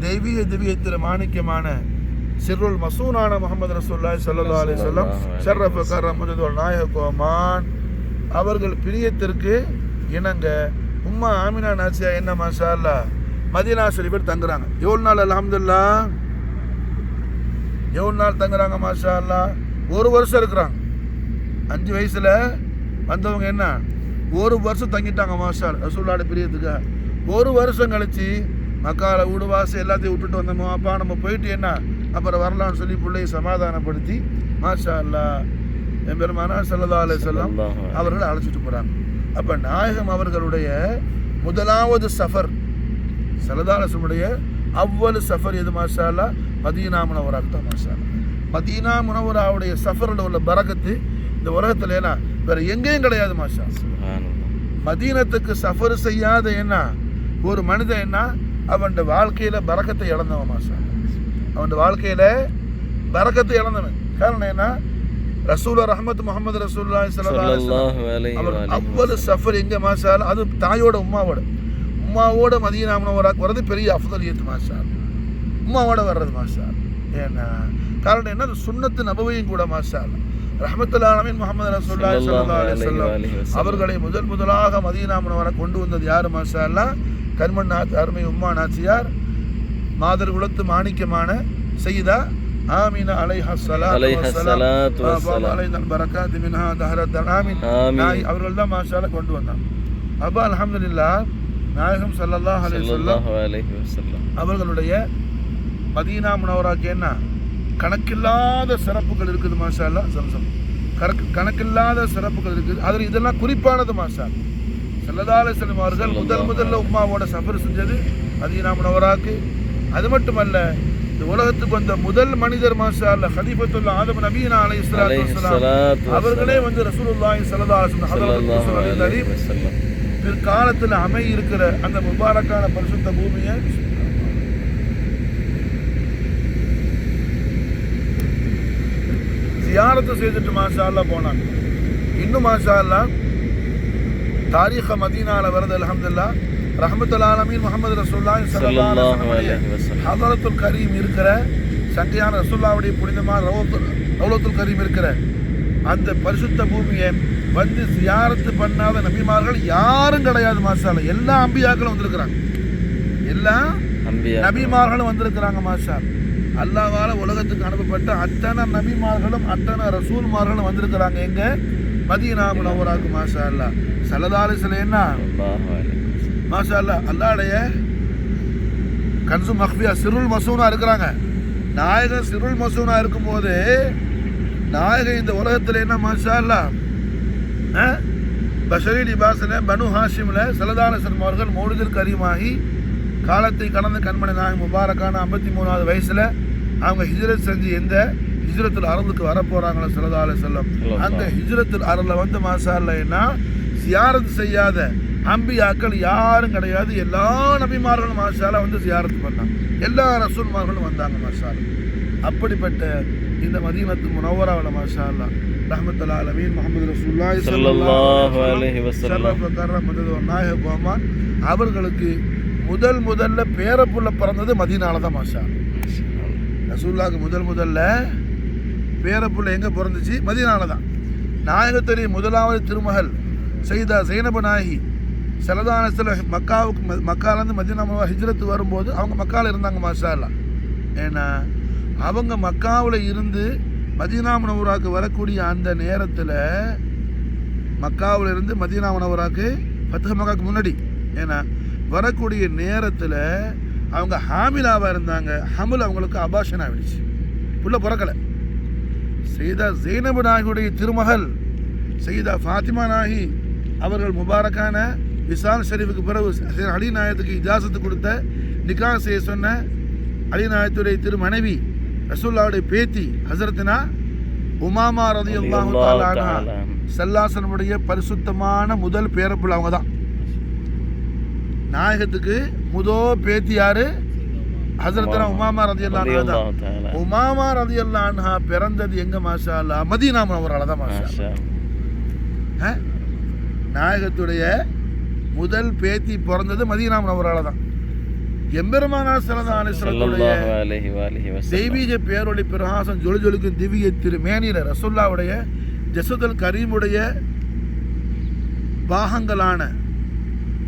S1: தெய்வீக திவ்யத்திர மாணிக்கமான சிர்ருல் மசூனான முஹம்மது ரசூலுல்லாஹி ஸல்லல்லாஹு அலைஹி வஸல்லம் ஷர்ரஃப கர்ரமதுல் நாயக கோமான் அவர்கள் பிரியத்திற்கு இணங்க உம்மா ஆமினா நாச்சியா என்ன மாஷா அல்லாஹ் மதீனா ஷரீஃபில் தங்குறாங்க. எவ்வளோ நாள்? அல்ஹம்துலில்லாஹ் எவ்வளோ நாள் தங்குறாங்க மாஷா அல்லாஹ்? 1 வருஷம் இருக்கிறாங்க. 5 வயசுல வந்தவங்க என்ன 1 வருஷம் தங்கிட்டாங்க மாஷா அல்லாஹ் ரசூலுல்லாஹ்வுடைய பிரியத்துக்கு. 1 வருஷம் கழிச்சு மக்கால வீடு வாசல் எல்லாத்தையும் விட்டுட்டு வந்தோமோ அப்பா நம்ம போயிட்டு என்ன அப்புறம் வரலான்னு சொல்லி பிள்ளையை சமாதானப்படுத்தி மாஷா அல்லாஹ் எம்பெருமானார் ஸல்லல்லாஹு அலைஹி வஸல்லம் அவர்களை அழைச்சிட்டு போகிறாங்க. அப்போ நாயகம் அவர்களுடைய முதலாவது சஃபர் ஸல்லல்லாஹு அலைஹி வஸல்லம் அவ்வளவு சஃபர் எது மாஷா அல்லாஹ்? மதீனா முனவ்வராவுக்கு தான் மாஷா அல்லாஹ். மதீனா முனவ்வராவுடைய சஃபரில் உள்ள பரக்கத்து இந்த உலகத்தில் என்ன வேறு எங்கேயும் கிடையாது மாஷா. மதீனத்துக்கு சஃபர் செய்யாத என்ன ஒரு மனிதன் என்ன அவன் வாழ்க்கையில் பரக்கத்தை இழந்தவன் மாஷா. அவன் வாழ்க்கையில் பரக்கத்தை இழந்தவன் காரணம் என்ன? ரசூல் ரஹ்மத் முஹம்மது ரசூலுல்லாஹி ஸல்லல்லாஹு அலைஹி வஸல்லம் அவ்வளவு சஃபர் எங்கே மாஷா அல்லாஹ்? அது தாயோட உம்மாவோட மதீனா முனவ்வராக்கு வர்றது பெரிய அஃதலியத் மாஷா. உம்மாவோட வர்றது மாஷா. ஏன்னா காரணம் என்ன? அது சுன்னத்து நபவியும் கூட மாஷா அல்லாஹ். ரஹ்மத்துல் ஆலமீன் முஹம்மது ரசூலுல்லாஹி ஸல்லல்லாஹு அலைஹி வஸல்லம் அவர்களை முதலாக மதீனா முனவ்வரா கொண்டு வந்தது யார் மாஷா அல்லாஹ்? கண்மண் அருமை உம்மா நாச்சியார் மாதர் குலத்து மாணிக்கமான சையதா ஆமினா அலைஹஸ்ஸலாத்து வஸ்ஸலாம் அலைஹில் பரக்காத் மின்ஹா தஹரத் ஆமீன் அவர்கள் தான் மாஷா அல்லாஹ் கொண்டு வந்தாங்க. அப்போ அல்ஹம்துலில்லாஹ் நாயகம் ஸல்லல்லாஹு அலைஹி வஸல்லம் அவர்களுடைய மதீனா முனவ்வராக்கு என்ன கணக்கில்லாத சிறப்புகள் இருக்குது மாஷா அல்லாஹ். சம்சம் கணக்கில்லாத சிறப்புகள் இருக்குது. அதில் இதெல்லாம் குறிப்பானது மாஷா. ஸல்லல்லாஹு அலைஹி வஸல்லம் அவர்கள் முதல்ல உம்மாவோட சஃபர் செஞ்சது மதீனா முனவ்வராக்கு. அது மட்டுமல்ல இந்த உலகத்துக்கு வந்த முதல் மனிதர் மாஷா அல்லாஹ் கலீஃபத்துல் ஆதம் நபியினா அலைஹிஸ்ஸலாத்து வஸ்ஸலாம் அவர்களே வந்து ரசூலுல்லாஹி ஸல்லல்லாஹு அலைஹி வஸல்லம் பிற்காலத்தில் இருக்கிற அந்த முபாரக்கான பரிசுத்த பூமியை ஜியாரத்து செய்துட்டு மாஷா அல்லாஹ் போனாங்க. இன்னும் மாஷா அல்லாஹ் தாரீഖ மதீனால வருது அல்ஹம்துலில்லாஹ் ரஹ்மத்துல் ஆலமீன் முஹம்மது ரசூலுல்லாஹி ஸல்லல்லாஹு அலைஹி வஸல்லம் ஹதரத்துல் கரீம் இருக்கிற சங்கையான ரசூலுல்லாஹ்வுடைய புனிதமான ரௌலத்துல் கரீம் இருக்கிற அந்த பரிசுத்த பூமியை வந்து ஜியாரத்து பண்ணாத நபிமார்கள் யாரும் கிடையாது மாஷா அல்லாஹ். எல்லா அம்பியாக்களும் வந்திருக்கிறாங்க. எல்லா நபிமார்களும் வந்திருக்கிறாங்க மாஷா. அல்லாஹ்வால உலகத்துக்கு அனுப்பப்பட்ட அத்தனை நபிமார்களும் அத்தனை ரசூல்மார்களும் வந்திருக்கிறாங்க எங்க மதீனா முனவ்வராக்கு மாஷா அல்லாஹ். ஸல்லல்லாஹு அலைஹி வஸல்லம் என்ன மாஷா அல்லாஹ் அல்லாஹ்வுடைய கன்சு மக்ஃபியா சிருல் மசூனா இருக்கிறாங்க. நாயகன் சிருல் மசூனா இருக்கும்போது நாயகன் இந்த உலகத்தில் என்ன மாஷா அல்லாஹ் பஷரி லிபாஸில் பனு ஹாஷிமில் ஸல்லல்லாஹு அலைஹி வஸல்லம் அவர்கள் மௌலிதுல் கரீமாகி காலத்தை கடந்த கண்மணி நாயகம் முபாரக்கான 53வது வயசில் அவங்க ஹிஜ்ரத் செஞ்சு எந்த ஹிஜ்ரத்துல் அர்துக்கு வரப்போகிறாங்களோ ஸல்லல்லாஹு அலைஹி வஸல்லம் அந்த ஹிஜ்ரத்துல் அர்தில் வந்து மாஷா அல்லாஹ் என்ன ஜியாரத் செய்யாத அம்பியாக்கள் யாரும் கிடையாது. எல்லா நபிமார்களும் மாஷா அல்லாஹ் வந்து ஜியாரத் பண்ணாங்க. எல்லா ரசூல்மார்களும் வந்தாங்க மாஷா அல்லாஹ். அப்படிப்பட்ட இந்த மதீனத்து முனவ்வராவில் மாஷா அல்லாஹ் ரஹ்மத்துல் ஆலமீன் முஹம்மது ரசூலுல்லாஹி ஸல்லல்லாஹு அலைஹி வஸல்லம் நாயக கோமான் அவர்களுக்கு முதல்ல பேரப்புள்ள பிறந்தது மதீனால தான் மாஷா. ரசூலுல்லாஹ்க்கு முதல்ல பேரப்புள்ள எங்கே பிறந்துச்சு? மதீனால தான். நாயகத்துடைய முதலாவது திருமகள் சையதா ஜைனபு நாயகி சலதானத்தில் மக்காலேருந்து மதீனா ஹிஜ்ரத்து வரும்போது அவங்க மக்காவில் இருந்தாங்க மாஷா அல்லாஹ். ஏன்னா அவங்க மக்காவில் இருந்து மதீனா முனவராக்கு வரக்கூடிய அந்த நேரத்தில், மக்காவில் இருந்து மதீனா முனவராக்கு ஃபத்ஹ் மக்காவுக்கு முன்னாடி ஏன்னா வரக்கூடிய நேரத்தில் அவங்க ஹாமிலாவாக இருந்தாங்க. ஹமுல் அவங்களுக்கு அபாஷன் ஆகிடுச்சு, புள்ள பிறக்கலை. சையதா ஜைனபு நாயகியுடைய திருமகள் சையதா ஃபாத்திமா நாயகி அவர்கள் முபாரக்கான விசால் ஷரீஃபுக்கு பிறகு அலி நாயகத்துக்கு இஜாசத்து கொடுத்த நிக்கா செய்ய சொன்ன அலி நாயகத்துடைய திரு மனைவி ரசூலுல்லாஹ்வுடைய பேத்தி ஹஸரத்னா உமாமா ரலியல்லாஹு தஆலா அன்ஹா ஸல்லல்லாஹு பரிசுத்தமான முதல் பேரப்புள்ள அவங்க தான். நாயகத்துக்கு முதல் பேத்தி யாரு? ஹஸரத்னா உமாமா ரலியல்லாஹு அன்ஹா. உமாமா ரலியல்லாஹு அன்ஹா பிறந்தது எங்க மாஷா அல்லாஹ்? மதீனா முனவரால தான் மாஷா அல்லாஹ். நாயகத்துடைய முதல் பேத்தி பிறந்தது மதீனா முனவரால தான். எம்பெருமானார் ஸல்லல்லாஹு அலைஹி வஸல்லம் தெய்வீக பேரொளி பிரகாசம் ஜொலி ஜொலிக்கும் திவ்ய திருமேனியில ரசூலுல்லாஹ்வுடைய ஜஸதுல் கரீமுடைய பாகங்களான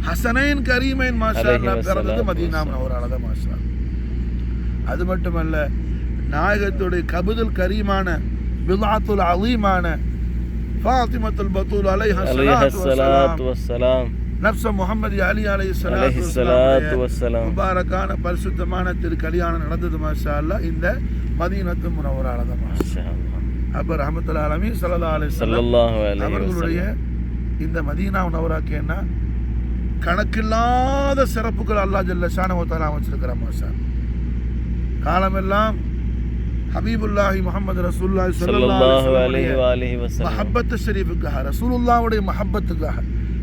S1: ஹசனைன் கரீமைன் மாஷா அல்லாஹ் பிறந்தது மதீனா முனவரால தான் மாஷா அல்லாஹ். அது மட்டுமல்ல, நாயகத்துடைய கபுதுல் கரீமான பில்ஆத்துல் அலீமான ஃபாத்திமத்துல் பத்தூல் அலைஹா ஸலாத்து வஸ்ஸலாம் நப்ச முஹம்மது அலி அலைஹிஸ்ஸலாத்து வஸ்ஸலாம் முபாரக்கான பரிசுத்தமான திரு கல்யாணம் நடந்தது மாஷா அல்லாஹ் இந்த மதீனத்து முனவரால தான் மாஷா அல்லாஹ். அப்ப ரஹ்மத்துல் ஆலமீன் ஸல்லல்லாஹு அலைஹி வஸல்லம் அவர்களுடைய இந்த மதீனா முனவராக்கு என்ன கணக்கில்லாத சிறப்புகள் அல்லாஹ் ஜல்ல ஷானஹு வ தஆலா வச்சிருக்கிறார் மாஷா. காலமெல்லாம் ஹபீபுல்லாஹி முஹம்மது ரசூலுல்லாஹி ஸல்லல்லாஹு அலைஹி வஸல்லம் மஹப்பத் ஷரீஃபுக்காக, ரசூலுல்லாஹ்வுடைய மஹப்பத்துக்காக,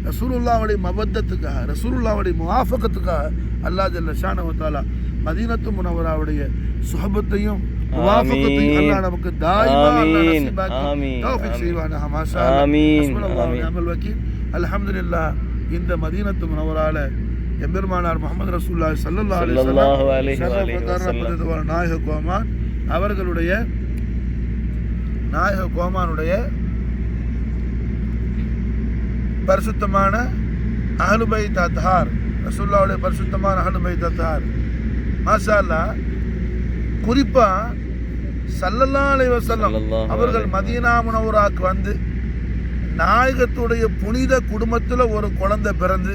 S1: ரசூலுல்லாஹ்வுடைய மவத்தத்துக்காக, ரசூலுல்லாஹ்வுடைய முவாஃபகத்துக்காக அல்லாஹ் ஜல்ல ஷானஹு வ தஆலா மதீனத்து முனவராவுடைய சுஹபத்தையும் முவாஃபகத்தையும் அல்லாஹ் நமக்கு தாயிமா அல்லாஹ் நஸீபாக்கி தௌஃபீக் செய்வானாக மாஷா அல்லாஹ். ஹஸ்புனல்லாஹு வ நிஅமல் வக்கீல். அல்ஹம்துலில்லாஹ் இந்த மதீனத்து முனவரால எம்பெருமானார் முஹம்மது ரசூலுல்லாஹி ஸல்லல்லாஹு அலைஹி வஸல்லம் நாயக கோமான் அவர்களுடைய நாயக கோமானுடைய பரிசுத்தமான அஹ்லு பைத் அத்ஹார், ரசூலுல்லாஹ்வுடைய பரிசுத்தமான அஹ்லு பைத் அத்ஹார் மாஷா அல்லாஹ். குறிப்பா ஸல்லல்லாஹு அலைஹி வஸல்லம் அவர்கள் மதீனா முனவராக்கு வந்து நாயகத்துடைய புனித குடும்பத்தில் ஒரு குழந்தை பிறந்து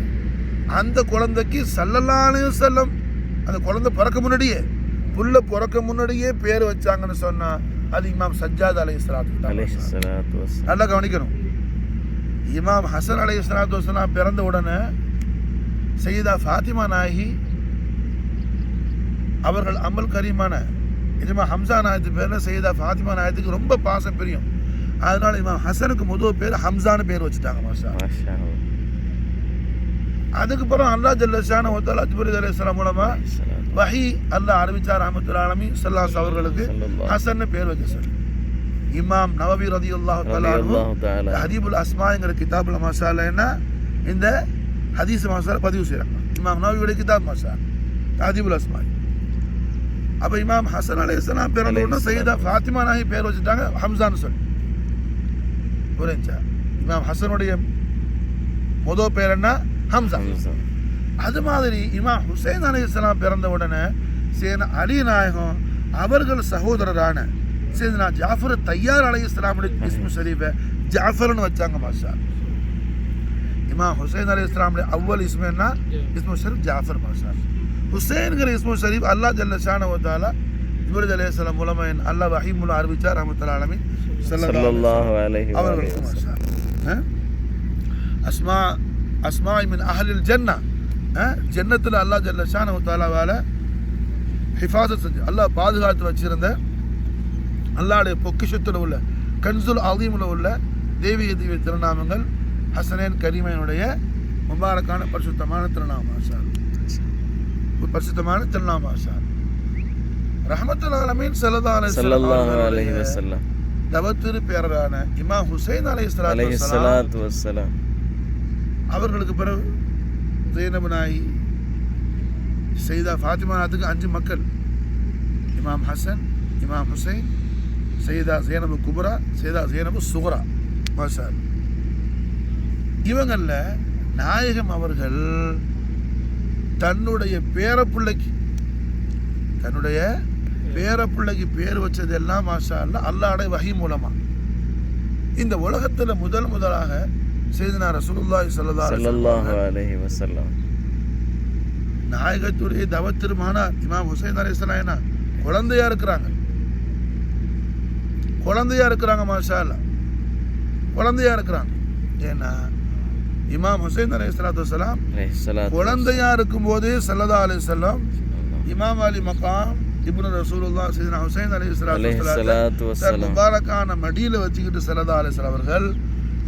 S1: அந்த குழந்தைக்கு ஸல்லல்லாஹு அலைஹி வஸல்லம் அந்த குழந்தை பிறக்க முன்னாடியே புள்ள பிறக்க முன்னாடியே பேர் வச்சாங்கன்னு சொன்னா அது இமாம் சஜ்ஜாத் அலைஹிஸ்ஸலாத்து. நல்லா கவனிக்கணும். இமாம் ஹசன் அலைஹிஸ்ஸலாத்து வஸலாம் பிறந்த உடனே சையதா ஃபாத்திமா நாயகி அவர்கள் அமல் கரீமான இமாம் ஹம்சா நாயத்து பேரில் சையதா ஃபாத்திமா நாயத்துக்கு ரொம்ப பாசம் பிரியும். அதனால இமாம் ஹசனுக்கு முதல் பேர் ஹம்சான்னு பேர் வச்சுட்டாங்க மாஷா. அதுக்கப்புறம் அல்லாஹ் ஜல்ல ஷானஹு வ தஆலா ஜிப்ரீல் அலைஹிஸ்ஸலாம் மூலமா வஹி அல்லாஹ் அறிவிச்சார் ரஹ்மத்துல் ஆலமீன் ஸல்லல்லாஹு அவர்களுக்கு ஹசன் பேர் வச்சு சார். இமாம் நவவி ரலியல்லாஹு தஆலா அன்ஹு ஹதீபுல் அஸ்மாங்கிற கிதாபுல மாஷா அல்லாஹ் என்ன இந்த ஹதீஸ் மாஷா பதிவு செய்றாங்க. இமாம் நவவியுடைய கிதாப் மாஷா ஹதீபுல் அஸ்மா. அப்ப இமாம் ஹசன் அலைஹிஸ்ஸலாம் பிறந்த உடனே சையதா ஃபாத்திமா நாயகி பேர் வச்சுட்டாங்க ஹம்சான்னு சொல்லி. புரிஞ்சா? இமாம் ஹசனுடைய முதல் பேர் என்ன? ஹம்சா. அது மாதிரி இமாம் ஹுசைன் அலைஹிஸ்ஸலாம் பிறந்த உடனே சேன அலி நாயகம் அவர்கள் சகோதரரான சேதனா ஜாஃபர் தையார் அலைஹிஸ்ஸலாமுடைய இஸ்மு ஷரீஃபை ஜாஃபர்னு வச்சாங்க மாஷா. இமாம் ஹுசைன் அலைஹிஸ்ஸலாமுடைய அவ்வல் இஸ்மு என்ன? இஸ்மு ஷரீஃப் ஜாஃபர் மாஷா. ஹுசைன்கிற இஸ்மு ஷரீஃப் அல்லாஹ் ஜல்ல ஷானஹு வ தஆலா ஜிப்ரீல் அலைஹிஸ்ஸலாம் மூலமா அல்லாஹ் வஹீ மூலம் அறிவிச்சார் ரஹ்மத்துல் ஆலமீன் ஸல்லல்லாஹு அலைஹி வஸல்லம். அஸ்மா மின் அஹ்லில் ஜன்னா, ஜன்னத்தில் அல்லாஹ் ஜல்ல ஷானஹு தஆலாவால ஹிஃபாஸத் செஞ்சு அல்லாஹ் பாதுகாத்து வச்சிருந்த அல்லாஹ்வுடைய பொக்கிஷத்தில் உள்ள கன்சுல் அலீமில் உள்ள தெய்வீக திவ்ய திருநாமங்கள் ஹசனேன் கரீமைனுடைய முபாரக்கான பரிசுத்தமான திருநாமம் மாஷா. பரிசுத்தமான திருநாமம் மாஷா. ரஹ்மத்துல் ஆலமீன் ஸல்லல்லாஹு அலைஹி வஸல்லம் தவத்திரு பேரரான இமாம் ஹுசைன் அலைஹிஸ்ஸலாத்து வஸ்ஸலாம் அவர்களுக்கு பிறகு ஜைனபு நாயகி சையதா ஃபாத்திமா நாத்துக்கு 5 மக்கள். இமாம் ஹசன், இமாம் ஹுசைன், சையதா ஜைனபு குபரா, சையதா ஜைனபு சுகரா. மாஷா அல்லாஹ். இவங்கள நாயகம் அவர்கள் தன்னுடைய பேரப்பிள்ளைக்கு பேர் வச்சதெல்லாம் மாஷா அல்லாஹ் அல்லாஹ்வுடைய வஹி மூலமா. இந்த உலகத்துல முதலாக சையதுனா ரசூலுல்லாஹி ஸல்லல்லாஹு அலைஹி வஸல்லம் நாயகத்துடைய தவத்திருமானார் இமாம் ஹுசைன் அலைஹிஸ்ஸலாம் குழந்தையா இருக்கிறாங்க மாஷா அல்லாஹ், குழந்தையா இருக்கிறாங்க. ஏன்னா இமாம் ஹுசைன் அலைஹிஸ்ஸலாத்து வஸலாம் குழந்தையா இருக்கும்போது ஸல்லல்லாஹு அலைஹி வஸல்லம் இமாம் அலி மகாம் இப்னு ரசூலுல்லாஹ் சையதுனா ஹுசைன் அலைஹிஸ்ஸலாத்து வஸலாம் முபாரக்கான மடியில வச்சுக்கிட்டு ஸல்லல்லாஹு அலைஹி வஸல்லம் அவர்கள்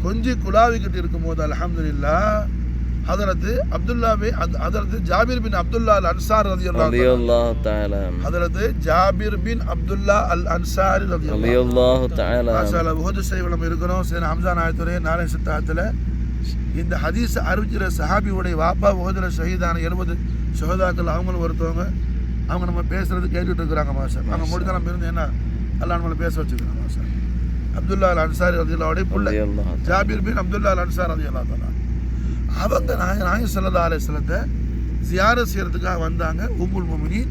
S1: கொஞ்சம் குலாவிக்கிட்டு இருக்கும்போது அல்ஹம்துலில்லாஹ் ஹதரத் ஜாபிர் பின் அப்துல்லா அல் அன்சாரி ரலியல்லாஹு தஆலா ரலியல்லாஹு தஆலா மாஷா அல்லாஹ். உஹது ஷைவலம் இருக்கிறோம். சையதுனா ஹம்ஸா நாயத்துடைய நாளை சித்தாத்துல இந்த ஹதீஸ் அறிவிக்கிற சஹாபியுடைய வாப்பா உஹதுல ஷஹீதான 70 ஷஹதாக்கள் அவங்களும் ஒருத்தவங்க. அவங்க நம்ம பேசுறது கேட்டுட்டு இருக்கிறாங்க மாஷா. அவங்க முடிஞ்சா நம்ம இருந்து என்ன அல்லாஹ் நம்மளை பேச வச்சுக்கிறாங்க மாஷா. அப்துல்லா அல் அன்சாரி ரலியல்லாஹு பிள்ளை ஜாபிர் பின் அப்துல்லா அல் அன்சாரி ரலியல்லாஹு தஆலா அவங்க நாயகம் ஸல்லல்லாஹு அலைஹி வஸல்லத்தை ஜியாரத் செய்யறதுக்காக வந்தாங்க. உம்முல் முஃமினீன்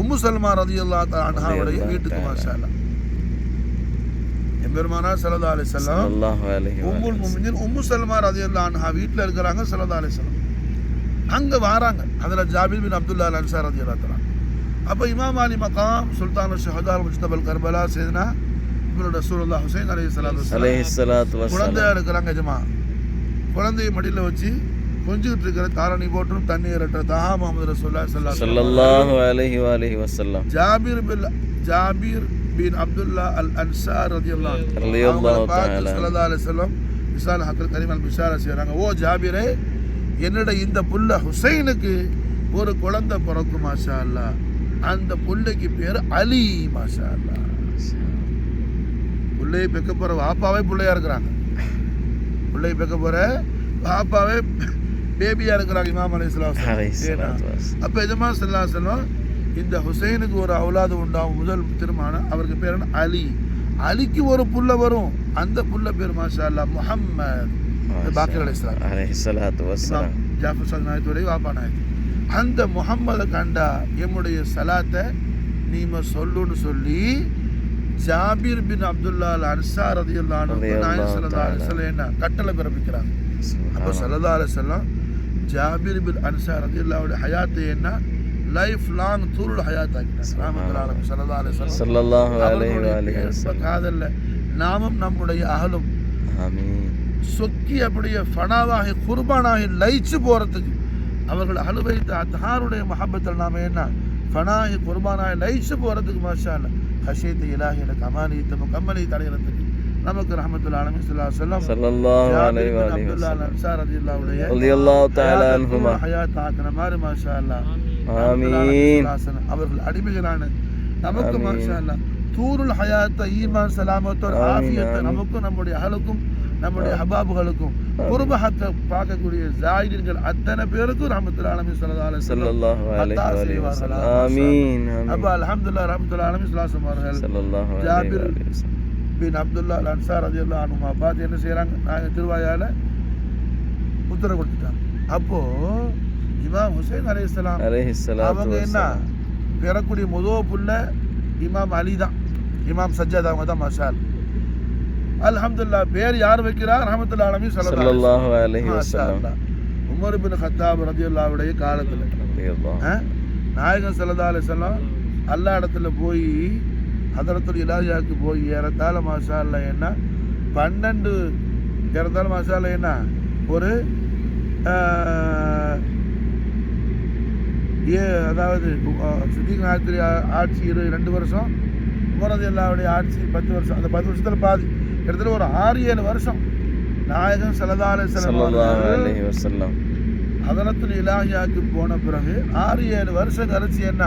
S1: உம்மு சல்மா ரலியல்லாஹு தஆலா அன்ஹாவுடைய வீட்டுக்கு மாஷா அல்லாஹ். எம்பெருமானார் ஸல்லல்லாஹு அலைஹி வஸல்லம் உம்முல் முஃமினீன் உம்மு சல்மா ரலியல்லாஹு அன்ஹா வீட்ல இருக்கிறாங்க. ஸல்லல்லாஹு அலைஹி வஸல்லம் அங்க வராங்க. அதுல ஜாபிர் பின் அப்துல்லா அல் அன்சாரி ரலியல்லாஹு தஆலா. அப்ப இமாம் அலி மகாம் சுல்தான் ஷஹதா முஜ்தபல் கர்பலா சையதுனா இப்னு ரசூலுல்லாஹ் ஹுசைன் அலைஹிஸ்ஸலாத்து வஸலாம் குழந்தையா இருக்கிறாங்க. ஜமா குழந்தையை மடியில வச்சு கொஞ்சிட்டு இருக்கிற தாரணி போட்டும் தண்ணீர் இரட்ட தஹா முஹம்மது ரசூலுல்லாஹ் ஸல்லல்லாஹு அலைஹி வஸல்லம் ஜாபிர் பின் அப்துல்லா அல் அன்சாரி ரலியல்லாஹு தஆலா ஸல்லல்லாஹு அலைஹி வஸல்லம் மிசால் ஹக்கல் கரீம் அல் பிஷாரா செய்றாங்க. ஓ ஜாபிரே, என்னோட இந்த புள்ள ஹுசைனுக்கு ஒரு குழந்தை பிறக்கும் மாஷா அல்லாஹ். அந்த புள்ளைக்கு பேர் அலி மாஷா அல்லாஹ். பிள்ளையை பெக்க போற வாப்பாவே பிள்ளையா இருக்கிறாங்க. பிள்ளையை பெக்க போற வாப்பாவே பேபியா இருக்கிறாங்க இமாம் அலைஹிஸ்ஸலாம். அப்ப எஜமா ஸல்லல்லாஹு அலைஹி வஸல்லம் இந்த ஹுசைனுக்கு ஒரு அவுலாது உண்டாகும் முதல் திருமணம். அவருக்கு பேர் என்ன? அலி. அலிக்கு ஒரு புள்ள வரும். அந்த புள்ள பேர் மாஷா அல்லாஹ் முஹம்மது பாக்கிர் அலைஹிஸ்ஸலாத்து வஸலாம் ஜாஃபர் சாத் நாயத்துடைய வாப்பா நாயத்து. அந்த முஹம்மதை கண்டா எம்முடைய சலாத்தை நீம சொல்லுன்னு சொல்லி ஜாபிர் பின் அப்துல்லா அல் அன்சாரி ரலியல்லாஹு அன்ஹு நாயகம் ஸல்லல்லாஹு அலைஹி வஸல்லம் என்ன கட்டளை பிறப்பிக்கிறாங்க. அப்போ ஸல்லல்லாஹு அலைஹி வஸல்லம் ஜாபிர் பின் அன்சாரி ரலியல்லாஹு ஹயாத்தை என்ன லைஃப் லாங் தூருல் ஹயாத் ஆக்கிட்டாங்க. ரஹ்மத்துல்லாஹி ஸல்லல்லாஹு அலைஹி வஸல்லம் காதல்ல நாமும் நம்முடைய அஹலும் சொக்கி அப்படியே ஃபனாவாகி குர்பானாகி லயிச்சு போறதுக்கு அவர்கள் அலுவைத்த அத்ஹாருடைய மஹப்பத்தில் நாம என்ன ஃபனாகி குர்பானாகி லயிச்சு போறதுக்கு மாஷா அல்லாஹ் ஹஷீத் இலாஹி எனக்கு அமானியத்தை முகம்மலை தடைகிறதுக்கு நமக்கு ரஹ்மத்துல்லாஹி ஸல்லல்லாஹு அலைஹி வஸல்லம் அன்சாரி ரலியல்லாஹு தஆலா அன்ஹுமா ஹயாத் ஆக்கன மாதிரி மாஷா அல்லாஹ். ஆமீன். அவர்கள் அடிமைகளான நமக்கு மாஷா அல்லாஹ் தூருல் ஹயாத் ஈமான் சலாமத்தோட ஆஃபியத்தை நமக்கும் நம்முடைய அஹலுக்கும் நம்முடைய ஹபாபுகளுக்கும் குர்பஹத்தை பார்க்கக்கூடிய ஜாயிர்கள் அத்தனை பேருக்கும் ரஹ்மத்துல்லாஹி ஸல்லல்லாஹு அலைஹி வஸல்லம். ஆமீன். அப்ப அல்ஹம்துலில்லாஹ் ரஹ்மத்துல்லாஹி அவர்கள் ஜாபிர் பின் அப்துல்லா அல் அன்சாரி ரலியல்லாஹு அன்ஹு பார்த்து என்ன செய்யறாங்க? நாங்கள் திருவாயால உத்தரவு கொடுத்துட்டாங்க. அப்போ இமாம் ஹுசைன் அலைஹிஸ்ஸலாம் அவங்க என்ன பெறக்கூடிய முதல் புள்ள இமாம் அலி தான். இமாம் சஜ்ஜாத் அவங்க தான் மாஷா அல்லாஹ். அல்ஹம்துலில்லாஹ் பேர் யார் வைக்கிறார்? ரஹ்மத்துல்லாஹி ஸல்லல்லாஹு அலைஹி வஸல்லம். உமர் இப்னு கத்தாப் ரலியல்லாஹு அன்ஹு காலத்துல நாயகம் ஸல்லல்லாஹு அலைஹி வஸல்லம் அல்லாஹ் இடத்துல போய் ஹதரத்துல் இலாஹியாக்கு போய் ஏறத்தாழ மாஷா அல்லாஹ் என்ன 12 ஏறத்தாழ மாஷா அல்லாஹ் என்ன ஒரு அதாவது சித்திக் நாயத்துடைய ஆட்சி 2 வருஷம், உமர் ரலியல்லாஹு அன்ஹுடைய ஆட்சி 10 வருஷம். அந்த 10 வருஷத்தில் பாதி கிட்டத்தட்ட ஒரு 6-7 வருஷம் நாயகம் ஸல்லல்லாஹு அலைஹி வஸல்லம் ஹதரத்துல் இலாஹியாக்கு போன பிறகு 6-7 வருஷம் கழிச்சு என்ன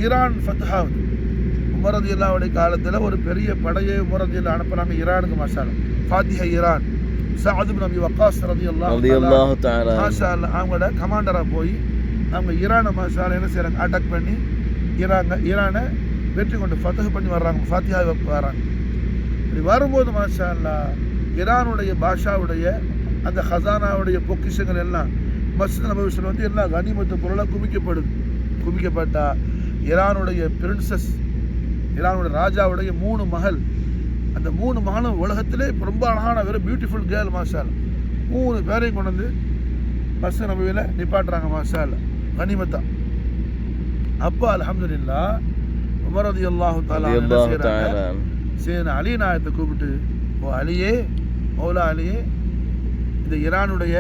S1: ஈரான் ஃபத்ஹாவுது. உமர் ரலியல்லாஹு அன்ஹுடைய காலத்தில் ஒரு பெரிய படையை உமர் ரலியல்லாஹு அனுப்புறாங்க ஈரானுக்கு மாஷா அல்லாஹ். ஃபாத்திஹா ஈரான் சஅத் இப்னு அபி வக்காஸ் ரலியல்லாஹு தஆலா மாஷா அல்லாஹ் அவங்களோட கமாண்டராக போய் அவங்க ஈரானை மாஷா அல்லாஹ் என்ன செய்கிறாங்க? அட்டாக் பண்ணி ஈரானை வெற்றி கொண்டு ஃபதஹ் பண்ணி வர்றாங்க, ஃபாத்திஹாவை வர்றாங்க. இப்படி வரும்போது மாஷா அல்லாஹ் ஈரானுடைய பாஷாவுடைய அந்த ஹசானாவுடைய பொக்கிஷங்கள் எல்லாம் மஸ்ஜித் நபவியில் வந்து எல்லா கனிமத்து பொருளாக குவிக்கப்பட்டா ஈரானுடைய பிரின்சஸ், ஈரானுடைய ராஜாவுடைய 3 மகள், அந்த 3 மகளும் உலகத்திலே ரொம்ப அழகான வெரி பியூட்டிஃபுல் கேர்ள் மாஷா அல்லாஹ். 3 பேரையும் கொண்டு வந்து மஸ்ஜித் நபவியில் நிப்பாட்டுறாங்க மாஷா அல்லாஹ் கனிமத்தா. அப்போ அல்ஹம்துலில்லாஹ் உமர் ரலியல்லாஹு தஆலா செய்யறாங்க, அலி நாயத்தை கூப்பிட்டு, ஓ அலியே, மௌலா அலியே, இந்த ஈரானுடைய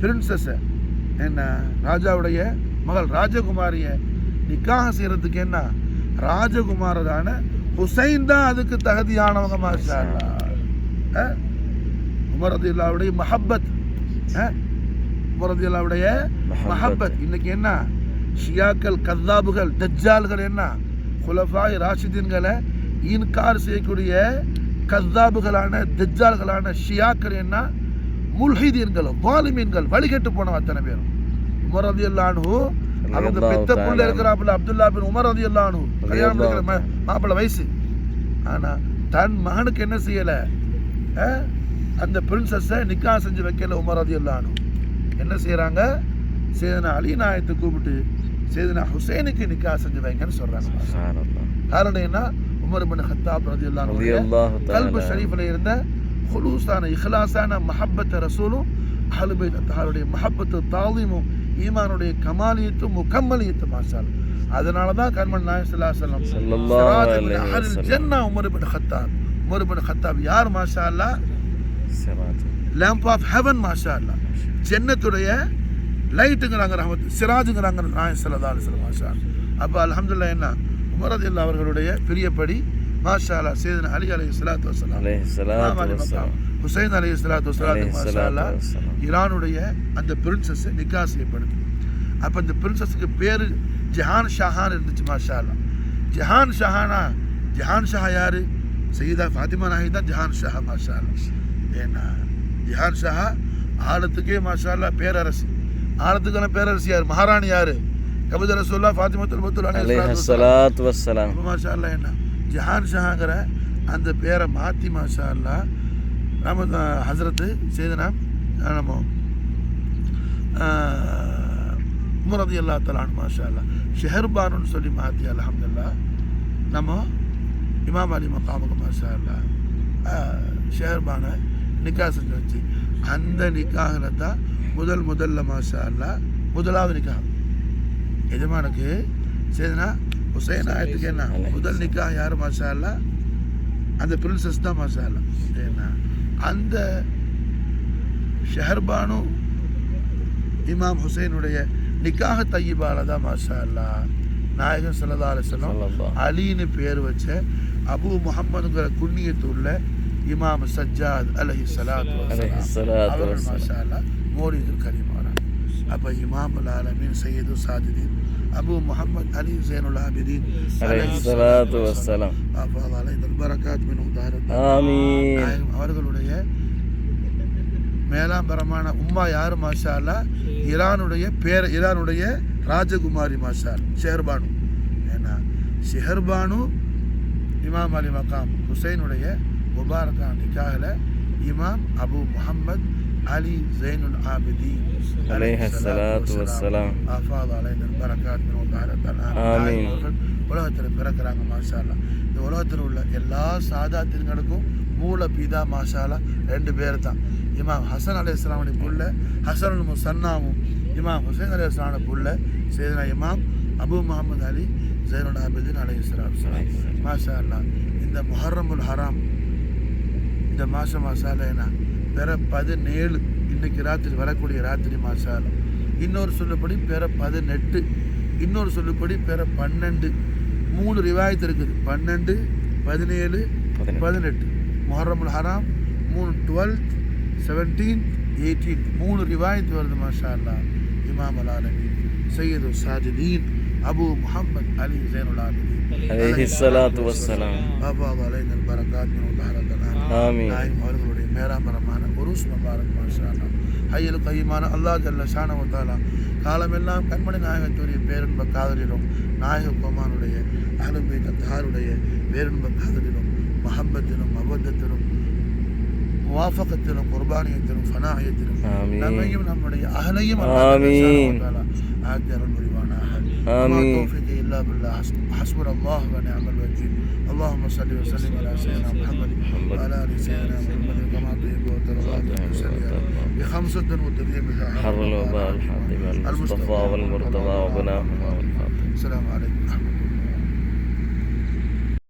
S1: பிரின்சஸை, என்ன ராஜாவுடைய மகள் ராஜகுமாரிய நிக்காக செய்யறதுக்கு என்ன ராஜகுமாரரான ஹுசைன் தான் அதுக்கு தகுதியானவங்க மாஷா அல்லாஹ். உமர் ரலியல்லாஹுடைய மஹப்பத், உமர் ரலியல்லாஹுடைய மஹப்பத். இன்னைக்கு என்ன ஷியாக்கள், கத்தாபுகள், தஜ்ஜால்கள், என்ன குலஃபாய் ராஷிதீன்களை இன்கார் செய்யக்கூடிய கத்தாபுகளான தஜ்ஜால்களான ஷியாக்கள், என்ன முல்ஹிதீன்கள், வாலிமீன்கள், வழிகட்டு போனவங்க அத்தனை பேரும். உமர் ரலியல்லாஹு அன்ஹு அவங்க பெத்த புள்ள இருக்கிறாப்புல அப்துல்லா பின் உமர் ரலியல்லாஹு அன்ஹு, கல்யாணம் பண்ணிக்கிற மாப்பிள்ளை வயசு. ஆனா தன் மகனுக்கு என்ன செய்யல, அந்த பிரின்சஸை நிக்கா செஞ்சு வைக்கல உமர் ரலியல்லாஹு அன்ஹு. என்ன செய்யறாங்க, சையதுனா அலி நாயத்தை கூப்பிட்டு சையதுனா ஹுசைனுக்கு நிக்கா செஞ்சு வைங்கன்னு சொல்றாங்க. காரணம் என்ன, உமர் பின் கத்தாப் ரலியல்லாஹு அன்ஹு கல்பு ஷரீஃப்ல இருந்த ஹுலூஸான இஹ்லாஸான மஹப்பத் ரசூலும் அஹ்லுல் பைத் அத்தாருடைய மஹப்பத்து தாலீமும் ஈமானுடைய கமாலியத்தும் முகம்மலியத்தும் மாஷா அல்லாஹ். அதனால தான் கண்மணி நாயகம் ஸல்லல்லாஹு அலைஹி வஸல்லம் ஜன்னா Umar bin Khattab. Umar bin Khattab யார் மாஷா அல்லாஹ், லேம்ப் ஆஃப் ஹெவன் மாஷா அல்லாஹ், ஜன்னத்துடைய லைட்டுங்கிறாங்க, ரஹமத் சிராஜுங்கிறாங்க நாயகம் ஸல்லல்லாஹு அலைஹி வஸல்லம் மாஷா அல்லாஹ். அப்போ அல்ஹம்துலில்லாஹ் என்ன உமர் ரலியல்லாஹு அவர்களுடைய பிரியப்படி மாஷா அல்லாஹ் சையதுனா அலி அலைஹிஸ்ஸலாத்து வஸ்ஸலாம், ஹுசைன் அலைஹிஸ்ஸலாத்து வஸ்ஸலாம் மாஷா அல்லாஹ் ஈரானுடைய அந்த பிரின்சஸ் நிக்கா செய்யப்படுது. அப்போ அந்த பிரின்சஸுக்கு பேர் ஜஹான் ஷாஹான் இருந்துச்சு மாஷா அல்லாஹ். ஜஹான் ஷாஹானா, ஜஹான் ஷாஹா யாரு, சையதா ஃபாத்திமா நாயகி தான் ஜஹான் ஷாஹா மாஷா அல்லாஹ். ஏன்னா ஜஹான் ஷாஹா ஆழத்துக்கே மாஷா அல்லாஹ் பேரரசி, ஆழத்துக்கான பேரரசி யார், மகாராணி யாரு, கபீத ரசூலுல்லாஹ் ஃபாத்திமத்துல் பத்தூல் அலைஹிஸ்ஸலாத்து வஸ்ஸலாம் மாஷா அல்லாஹ். என்ன ஜஹான் ஷாஹாங்கிற அந்த பேரை மாற்றி மாஷா அல்லாஹ் நம்ம ஹசரத்து சையதுனா நம்ம உமர் ரலியல்லாஹு தஆலா அன்ஹு மாஷா அல்லாஹ் ஷெஹர்பானுன்னு சொல்லி மாற்றி அல்ஹம்துலில்லாஹ் நம்ம இமாம் அலி மக்காமுக்கு மாஷா அல்லாஹ் ஷெஹர்பானை நிக்கா செஞ்சு வச்சு, அந்த நிக்காகில் தான் முதல்ல மாஷா அல்லாஹ் முதலாவது நிக்கா எஜமானுக்கு சையதுனா ஹுசைன் ஆயத்துக்கு என்ன முதல் நிக்கா யார் மாஷா அல்லாஹ், அந்த பிரின்சஸ் தான் மாஷா அல்லாஹ். ஏன்னா அந்த ஷெஹர்பானு இமாம் ஹுசைனுடைய நிக்காக தையிபால தான் மாஷா அல்லாஹ் நாயகம் ஸல்லல்லாஹு அலைஹி வஸல்லம் அலின்னு பேர் வச்ச அபு முஹம்மதுங்கிற குன்னியத்துள்ள இமாம் சஜ்ஜாத் அலைஹிஸ்ஸலாத்து வஸ்ஸலாம் அவர்கள் மாஷா அல்லாஹ் மௌலிதுல் கரீம் வராங்க. அப்போ இமாமுல் ஆலமீன் சையது சாஜிதீன் அபு முஹம்மத் அலி ஸைனுல் ஆபிதீன் அலைஹிஸ்ஸலாத்து வஸ்ஸலாம் அஃபாத அலைஹில் பரக்காத் மின் உதாரத் ஆமீன் அவர்களுடைய மேலாம்பரமான உம்மா யார் மாஷா அல்லாஹ், ஈரானுடைய ராஜகுமாரி மாஷா அல்லாஹ் ஷெஹர்பானு. ஏன்னா ஷெஹர்பானு இமாம் அலி மகாம் ஹுசைனுடைய முபாரக்கான நிக்காஹில் இமாம் அபு முஹம்மத் அலி ஸைனுல் ஆபிதீன் அலைஹிஸ்ஸலாத்து வஸ்ஸலாம் அஃபாத அலைஹில் பரக்காத் மின் உதாரத் ஆமீன் அவர்கள் உலகத்தில் பிறக்கிறாங்க மாஷா அல்லாஹ். இந்த உலகத்தில் உள்ள எல்லா சாதாத்தின்களுக்கும் மூல பிதா மாஷா அல்லாஹ் 2 பேர் தான். இமாம் ஹசன் அலைஹிஸ்ஸலாமுடைய புள்ள ஹசனுல் முசன்னாவும், இமாம் ஹுசைன் அலைஹிஸ்ஸலாமுடைய புள்ள சையதுனா இமாம் அபு முஹம்மத் அலி ஸைனுல் ஆபிதீன் அலைஹிஸ்ஸலாத்து வஸ்ஸலாம் மாஷா அல்லாஹ். இந்த முஹர்ரமுல் ஹராம் இந்த மாதம் மாஷா அல்லாஹ் என்ன பிற 17 இன்னைக்கு ராத்திரி வரக்கூடிய ராத்திரி மாஷா அல்லாஹ். இன்னொரு சொல்லுப்படி பிற 18, இன்னொரு சொல்லுப்படி பிற 12, 3 ரிவாயத்து இருக்குது, 12, 17, 18. முஹர்ரமுல் ஹராம் 3, 12, 17, 18 3 ரிவாயத்து வருது மாஷா அல்லாஹ். இமாம் அல் ஆலமீன் சையது சாஜிதீன் அபு முஹம்மத் அலி ஸைனுல் ஆபிதீன் அலைஹிஸ்ஸலாத்து வஸ்ஸலாம் அஃபாத அலைஹில் பரக்காத் மின் உதாரத் ஆமீன் அவர்களுடைய மேராமரமான உருஸ் முபாரக் மாஷா அல்லாஹ். ஹய்யுல் கய்யூமான அல்லாஹ் ஜல்ல ஷானஹு வ தஆலா காலமெல்லாம் கண்மணி நாயகத்துடைய பேரன்ப காதலிலும் நாயக கோமானுடைய அஹ்லுபை தத்தாருடைய பேரன்ப காதலிலும் மஹப்பத்திலும் மவத்தத்திலும் முவாஃபகத்திலும் குர்பானியத்திலும் ஃபனாயத்திலும் நம்மையும் நம்முடைய அஹலையும் ஆக்கியருள் புரிவானாக. தௌஃபீக் இல்லா பில்லாஹ். ஹஸ்புனல்லாஹு வ நிஅமல் வக்கீல். اللهم صل وسلم على سيدنا محمد وعلى ال سيدنا محمد كما تحب وترضى بخمسة وتقيم
S2: حر الوباء الحاطب المصطفى والمرتضى وبناه.
S1: السلام عليكم ورحمة الله.